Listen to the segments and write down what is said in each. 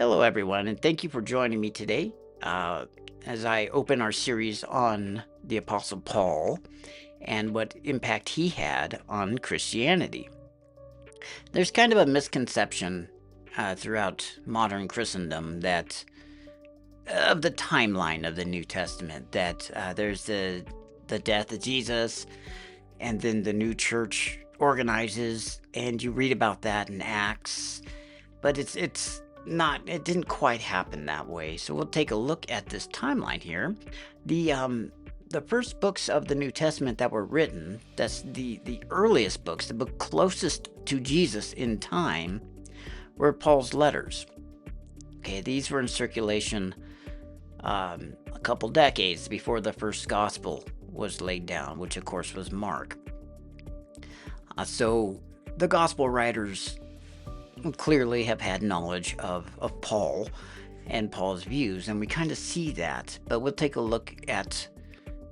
Hello, everyone, and thank you for joining me today as I open our series on the Apostle Paul and what impact he had on Christianity. There's kind of a misconception throughout modern Christendom that of the timeline of the New Testament, that there's the death of Jesus, and then the new church organizes, and you read about that in Acts. But it's not, it didn't quite happen that way. So we'll take a look at this timeline here. The first books of the New Testament that were written, that's the earliest books, the book closest to Jesus in time, were Paul's letters. Okay, these were in circulation a couple decades before the first gospel was laid down, which of course was Mark. So the gospel writers clearly have had knowledge of Paul and Paul's views, and we kind of see that. But we'll take a look at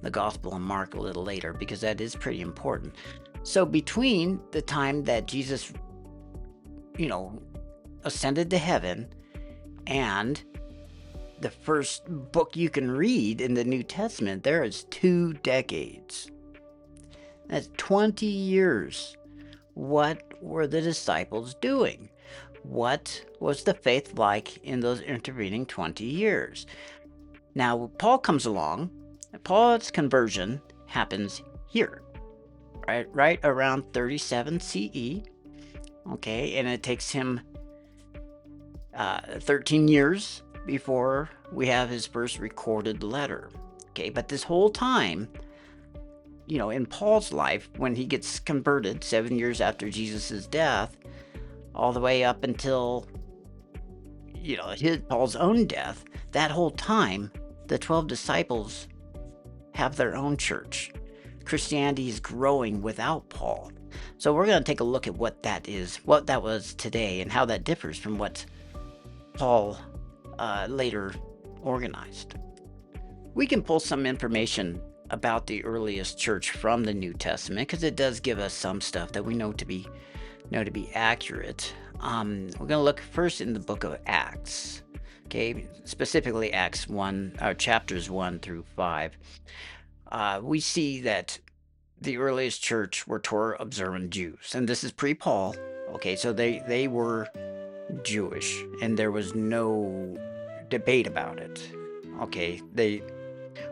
the Gospel of Mark a little later because that is pretty important. So between the time that Jesus, ascended to heaven and the first book you can read in the New Testament, there is 2 decades. That's 20 years. What were the disciples doing? What was the faith like in those intervening 20 years? Now, Paul comes along. Paul's conversion happens here, right around 37 CE. Okay, and it takes him 13 years before we have his first recorded letter. Okay, but this whole time, in Paul's life, when he gets converted 7 years after Jesus' death, all the way up until, Paul's own death, that whole time, the 12 disciples have their own church. Christianity is growing without Paul. So we're going to take a look at what that is, what that was today, and how that differs from what Paul later organized. We can pull some information about the earliest church from the New Testament because it does give us some stuff that we know to be accurate. We're going to look first in the book of Acts. Okay, specifically Acts 1, or chapters 1 through 5. We see that the earliest church were Torah observant Jews, and this is pre-Paul. Okay, so they were Jewish, and there was no debate about it. Okay,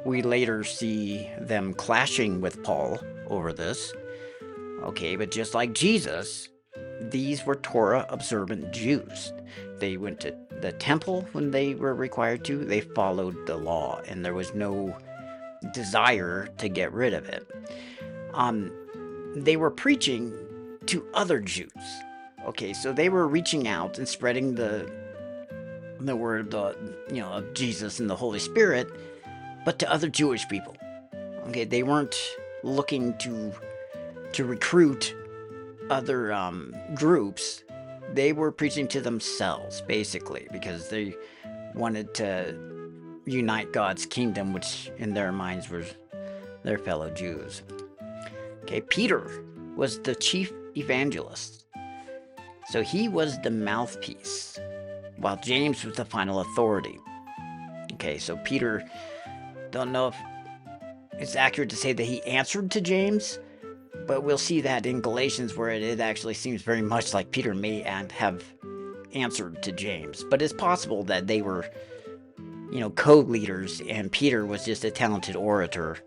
we later see them clashing with Paul over this. Okay, but just like Jesus, these were Torah observant Jews. They went to the temple when they were required to. They followed the law, and there was no desire to get rid of it. They were preaching to other Jews. Okay, so they were reaching out and spreading the word, of Jesus and the Holy Spirit, but to other Jewish people. Okay, they weren't looking to recruit other groups. They were preaching to themselves, basically, because they wanted to unite God's kingdom, which in their minds was their fellow Jews. Okay, Peter was the chief evangelist. So he was the mouthpiece, while James was the final authority. Okay, so Peter, don't know if it's accurate to say that he answered to James, but we'll see that in Galatians where it actually seems very much like Peter may have answered to James. But it's possible that they were, co-leaders, and Peter was just a talented orator,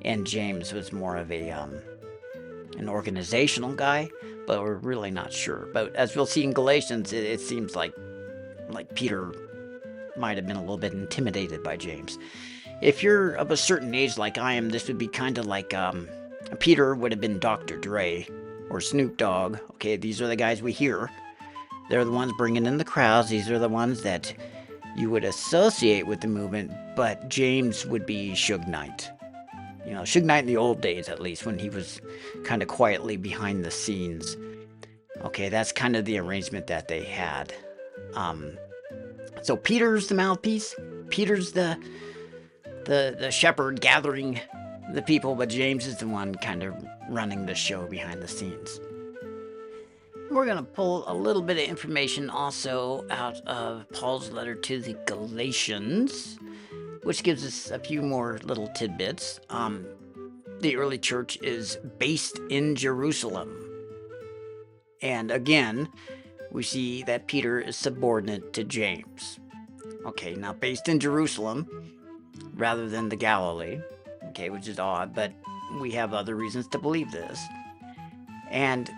and James was more of an organizational guy, but we're really not sure. But as we'll see in Galatians, it seems like Peter might have been a little bit intimidated by James. If you're of a certain age like I am, this would be kind of like Peter would have been Dr. Dre or Snoop Dogg. Okay, these are the guys we hear. They're the ones bringing in the crowds. These are the ones that you would associate with the movement, but James would be Suge Knight. Suge Knight in the old days, at least, when he was kind of quietly behind the scenes. Okay, that's kind of the arrangement that they had. So Peter's the mouthpiece. Peter's the shepherd gathering the people, but James is the one kind of running the show behind the scenes. We're going to pull a little bit of information also out of Paul's letter to the Galatians, which gives us a few more little tidbits. The early church is based in Jerusalem. And again, we see that Peter is subordinate to James. Okay, now based in Jerusalem rather than the Galilee, okay, which is odd, but we have other reasons to believe this. And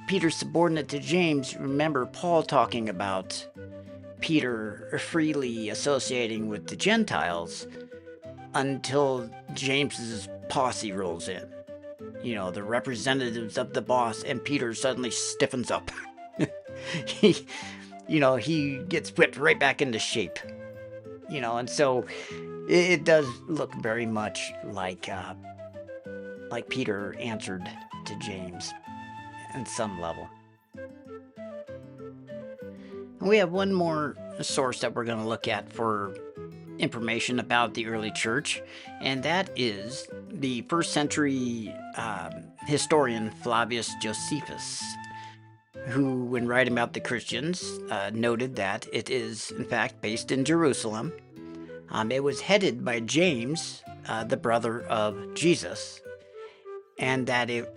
Peter's subordinate to James, remember Paul talking about Peter freely associating with the Gentiles until James's posse rolls in. You know, the representatives of the boss, and Peter suddenly stiffens up. he gets whipped right back into shape. And so it does look very much like Peter answered to James on some level. We have one more source that we're going to look at for information about the early church, and that is the first century historian Flavius Josephus, who, when writing about the Christians, noted that it is, in fact, based in Jerusalem. It was headed by James, the brother of Jesus, and that it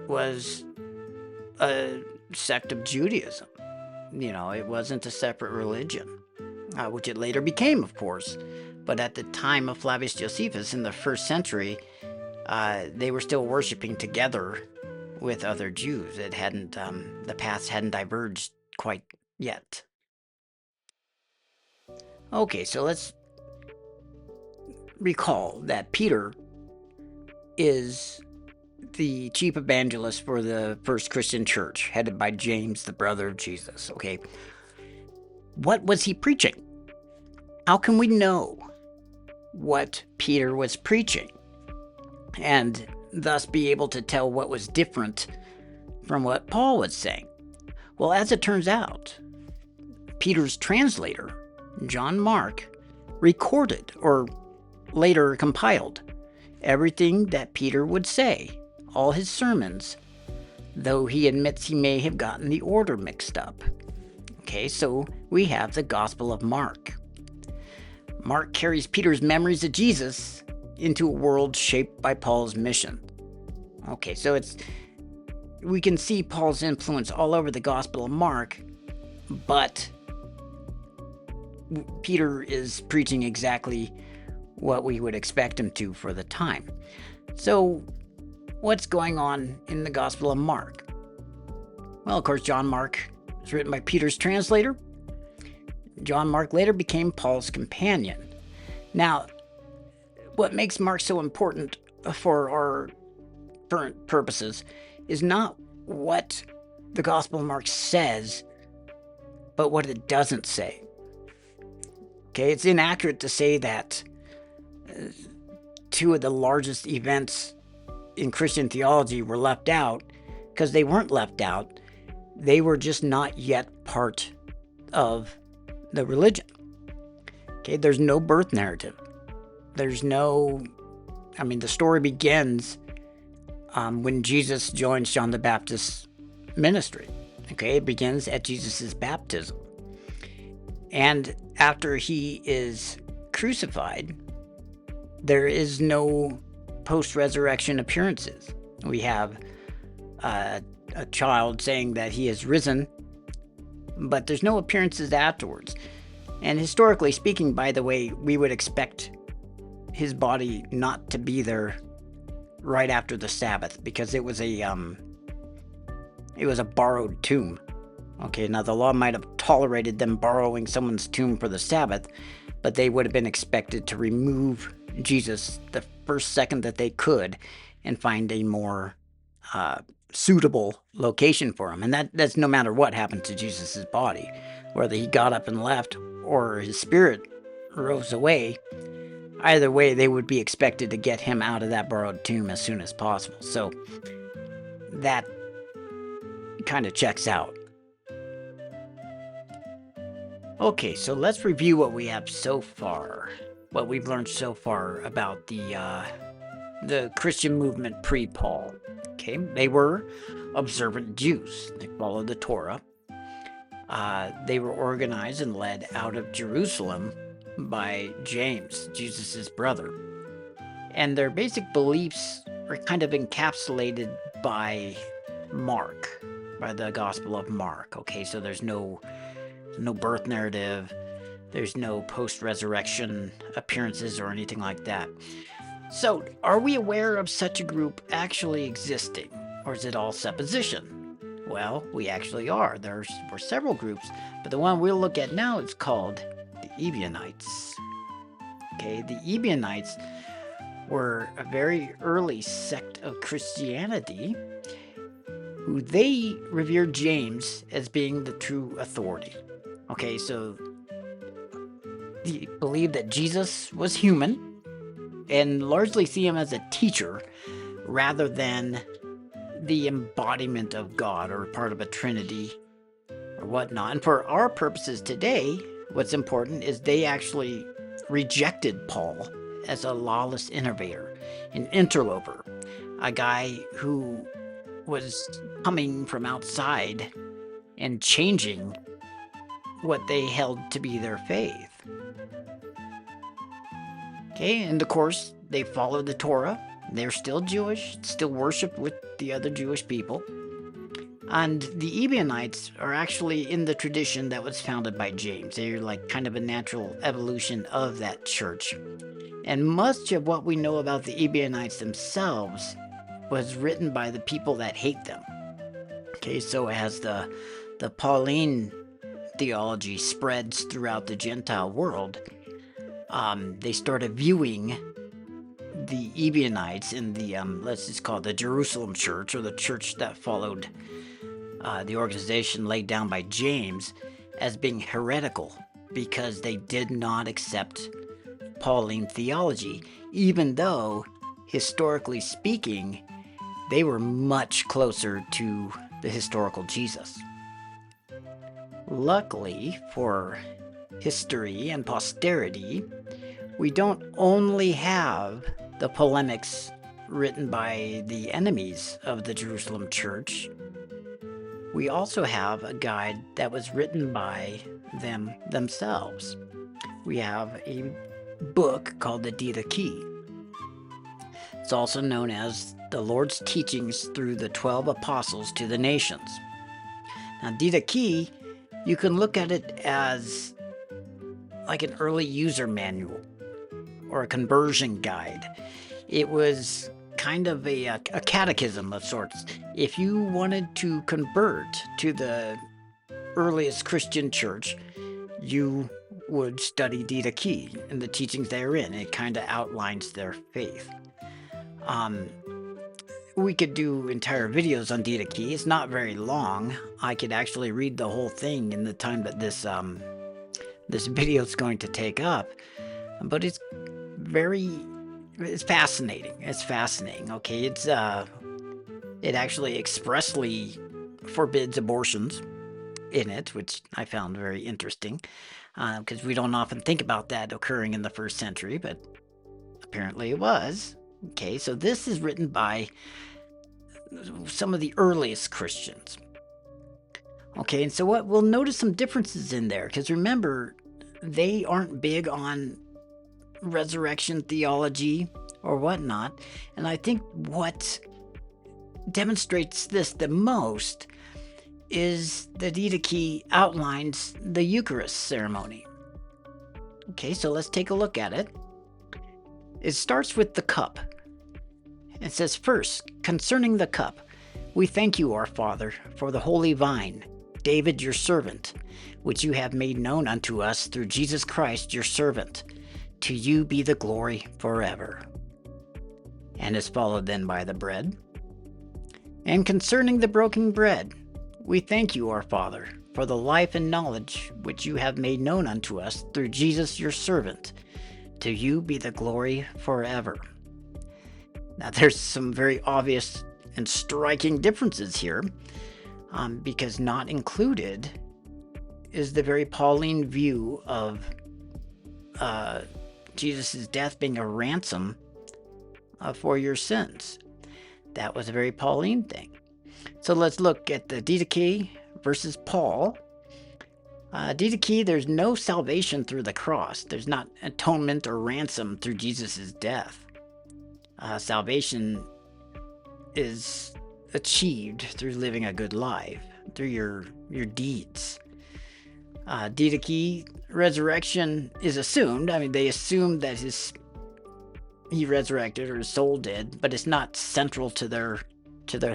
was a sect of Judaism. It wasn't a separate religion, which it later became, of course. But at the time of Flavius Josephus in the first century, they were still worshiping together with other Jews. It hadn't, the paths hadn't diverged quite yet. Okay, so let's recall that Peter is the chief evangelist for the first Christian church, headed by James, the brother of Jesus. Okay, what was he preaching? How can we know what Peter was preaching and thus be able to tell what was different from what Paul was saying? Well, as it turns out, Peter's translator, John Mark, recorded or later compiled everything that Peter would say, all his sermons, though he admits he may have gotten the order mixed up. Okay, so we have the Gospel of Mark. Mark carries Peter's memories of Jesus into a world shaped by Paul's mission. Okay, so we can see Paul's influence all over the Gospel of Mark, but Peter is preaching exactly what we would expect him to for the time. So, what's going on in the Gospel of Mark? Well, of course, John Mark is written by Peter's translator. John Mark later became Paul's companion. Now, what makes Mark so important for our current purposes is not what the Gospel of Mark says, but what it doesn't say. Okay, it's inaccurate to say that two of the largest events in Christian theology were left out, because they weren't left out. They were just not yet part of the religion. Okay, there's no birth narrative. There's no, the story begins when Jesus joins John the Baptist's ministry. Okay, it begins at Jesus' baptism. And after he is crucified, there is no post-resurrection appearances. We have a child saying that he has risen, but there's no appearances afterwards. And historically speaking, by the way, we would expect his body not to be there right after the Sabbath, because it was a borrowed tomb. Okay, now the law might have tolerated them borrowing someone's tomb for the Sabbath, but they would have been expected to remove Jesus the first second that they could and find a more suitable location for him. And that's no matter what happened to Jesus' body, whether he got up and left or his spirit rose away. Either way, they would be expected to get him out of that borrowed tomb as soon as possible. So that kind of checks out. Okay, so let's review what we have so far, what we've learned so far about the Christian movement pre-Paul. Okay, they were observant Jews. They followed the Torah. They were organized and led out of Jerusalem by James, Jesus' brother. And their basic beliefs are kind of encapsulated by Mark, by the Gospel of Mark. Okay, so there's no birth narrative, there's no post-resurrection appearances or anything like that. So, are we aware of such a group actually existing, or is it all supposition? Well, we actually are. There were several groups, but the one we'll look at now is called the Ebionites. Okay, the Ebionites were a very early sect of Christianity who they revered James as being the true authority. Okay, so they believed that Jesus was human and largely see him as a teacher rather than the embodiment of God or part of a trinity or whatnot. And for our purposes today, what's important is they actually rejected Paul as a lawless innovator, an interloper, a guy who was coming from outside and changing what they held to be their faith. Okay, and of course, they followed the Torah. They're still Jewish, still worshiped with the other Jewish people. And the Ebionites are actually in the tradition that was founded by James. They're like kind of a natural evolution of that church. And much of what we know about the Ebionites themselves was written by the people that hate them. Okay, so as the Pauline theology spreads throughout the Gentile world, they started viewing the Ebionites in the, let's just call it the Jerusalem church, or the church that followed the organization laid down by James, as being heretical because they did not accept Pauline theology, even though, historically speaking, they were much closer to the historical Jesus. Luckily for history and posterity, we don't only have the polemics written by the enemies of the Jerusalem church. We also have a guide that was written by them themselves. We have a book called the Didache. It's also known as the Lord's teachings through the 12 apostles to the nations. Now, Didache, you can look at it as like an early user manual or a conversion guide. It was kind of a catechism of sorts. If you wanted to convert to the earliest Christian church, you would study Didache and the teachings therein. It kind of outlines their faith. We could do entire videos on Didache. It's not very long. I could actually read the whole thing in the time that this video is going to take up, but it's fascinating. It's fascinating. Okay, it actually expressly forbids abortions in it, which I found very interesting, because we don't often think about that occurring in the first century, but apparently it was. Okay, so this is written by some of the earliest Christians. Okay, and so we'll notice some differences in there, because remember, they aren't big on resurrection theology or whatnot, and I think what demonstrates this the most is the Didache outlines the Eucharist ceremony. Okay, so let's take a look at it. It starts with the cup. It says, first, concerning the cup, we thank you, our Father, for the holy vine, David your servant, which you have made known unto us through Jesus Christ your servant. To you be the glory forever. And is followed then by the bread. And concerning the broken bread, we thank you, our Father, for the life and knowledge which you have made known unto us through Jesus your servant. To you be the glory forever. Now there's some very obvious and striking differences here, because not included is the very Pauline view of Jesus' death being a ransom for your sins. That was a very Pauline thing. So let's look at the Didache versus Paul. Didache, there's no salvation through the cross. There's not atonement or ransom through Jesus' death. Salvation is achieved through living a good life, through your deeds. Didache, resurrection is assumed. I mean, they assume that he resurrected or his soul did, but it's not central to their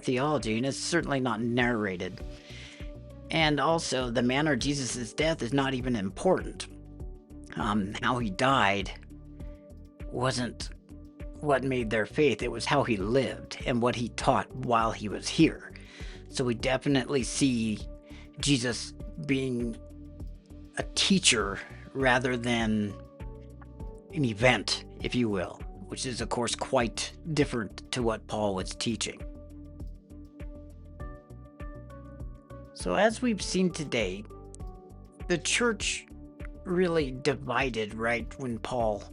theology, and it's certainly not narrated. And also, the manner of Jesus' death is not even important. How he died wasn't what made their faith. It was how he lived and what he taught while he was here. So we definitely see Jesus being a teacher rather than an event, if you will, which is, of course, quite different to what Paul was teaching. So as we've seen today, the church really divided right when Paul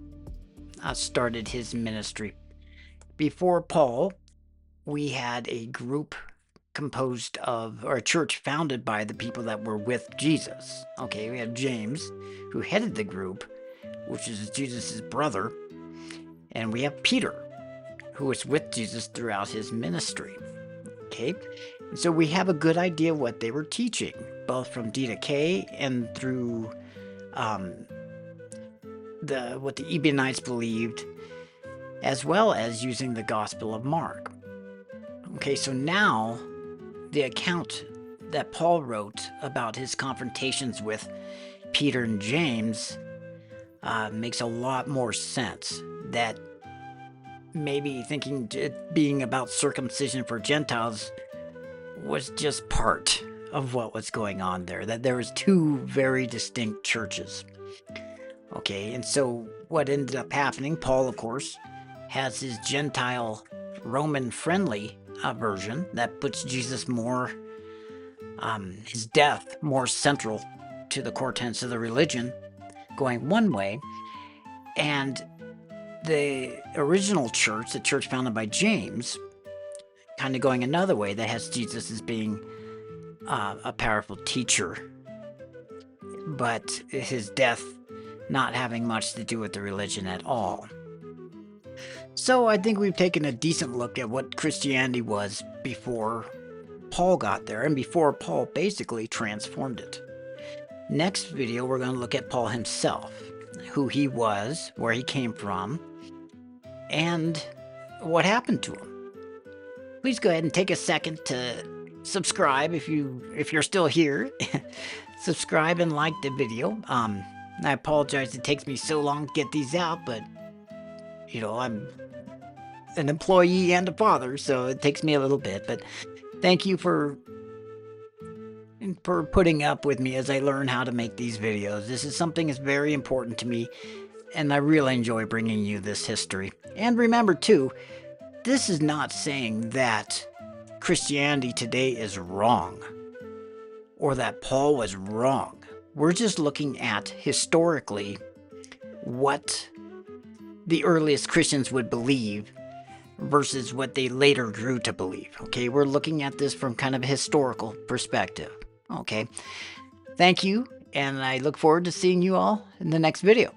started his ministry. Before Paul, we had a group composed of, or a church founded by the people that were with Jesus. Okay, we have James, who headed the group, which is Jesus' brother, and we have Peter, who was with Jesus throughout his ministry. Okay, and so we have a good idea what they were teaching, both from Didache and through what the Ebionites believed, as well as using the Gospel of Mark. Okay, so now the account that Paul wrote about his confrontations with Peter and James makes a lot more sense. That maybe thinking it being about circumcision for Gentiles was just part of what was going on there, that there was two very distinct churches. Okay, and so what ended up happening, Paul, of course, has his Gentile Roman-friendly version that puts Jesus more, his death more central to the core tenets of the religion, going one way, and the original church, the church founded by James, kind of going another way, that has Jesus as being a powerful teacher, but his death not having much to do with the religion at all. So I think we've taken a decent look at what Christianity was before Paul got there and before Paul basically transformed it. Next video, we're going to look at Paul himself, who he was, where he came from, and what happened to him. Please go ahead and take a second to subscribe if you're still here. Subscribe and like the video. I apologize it takes me so long to get these out, but I'm an employee and a father, so it takes me a little bit. But thank you for putting up with me as I learn how to make these videos. This is something that's very important to me, and I really enjoy bringing you this history. And remember, too, this is not saying that Christianity today is wrong or that Paul was wrong. We're just looking at, historically, what the earliest Christians would believe versus what they later grew to believe. Okay, we're looking at this from kind of a historical perspective. Okay, thank you, and I look forward to seeing you all in the next video.